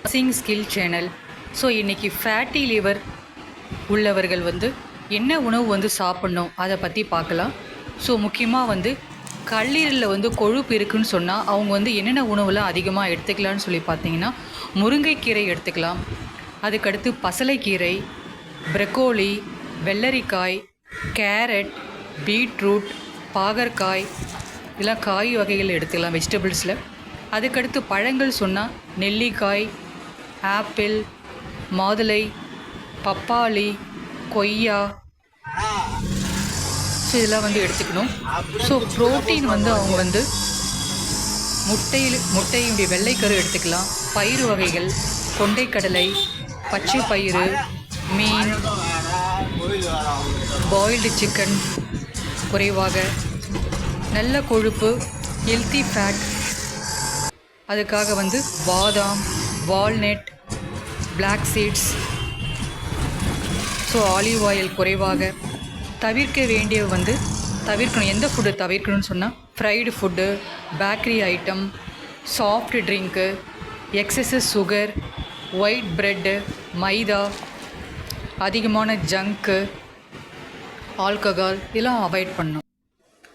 Nursing skill channel. So இன்றைக்கி fatty liver உள்ளவர்கள் என்ன உணவு சாப்பிட்ணும் அதை பற்றி பார்க்கலாம். ஸோ முக்கியமாக கல்லீரலில் கொழுப்பு இருக்குதுன்னு சொன்னால் அவங்க என்னென்ன உணவுலாம் அதிகமாக எடுத்துக்கலான்னு சொல்லி பார்த்தீங்கன்னா, முருங்கைக்கீரை எடுத்துக்கலாம். அதுக்கடுத்து பசலைக்கீரை, ப்ரக்கோலி, வெள்ளரிக்காய், கேரட், பீட்ரூட், பாகற்காய், இதெல்லாம் காய் வகைகள் எடுத்துக்கலாம் வெஜிடபிள்ஸில். அதுக்கடுத்து பழங்கள் சொன்னால் நெல்லிக்காய், ஆப்பிள், மாதுளை, பப்பாளி, கொய்யா, ஸோ இதெல்லாம் எடுத்துக்கணும். ஸோ ப்ரோட்டீன் அவங்க முட்டையுடைய வெள்ளைக்கரு எடுத்துக்கலாம். பயிறு வகைகள், கொண்டைக்கடலை, பச்சை பயிறு, மீன், பாயில்டு சிக்கன் குறைவாக, நல்ல கொழுப்பு, ஹெல்த்தி ஃபேட், அதுக்காக பாதாம், walnut, black seeds, so olive oil குறைவாக. தவிர்க்க வேண்டிய தவிர்க்கணும். எந்த ஃபுட்டு தவிர்க்கணும்னு சொன்னால் fried food, bakery item, soft drink, excess sugar, white bread, மைதா, அதிகமான ஜங்க்கு, ஆல்கஹால், இதெல்லாம் அவாய்ட் பண்ணணும்.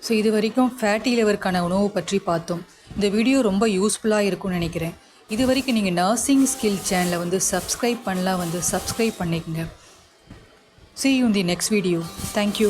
ஸோ இது வரைக்கும் ஃபேட்டி லிவருக்கான உணவு பற்றி பார்த்தோம். இந்த வீடியோ ரொம்ப யூஸ்ஃபுல்லாக இருக்கும்னு நினைக்கிறேன். இது வரைக்கும் நீங்கள் நர்சிங் ஸ்கில் சேனலை சப்ஸ்கிரைப் பண்ணலாம், சப்ஸ்கிரைப் பண்ணிக்கங்க. See you in the next video. Thank you.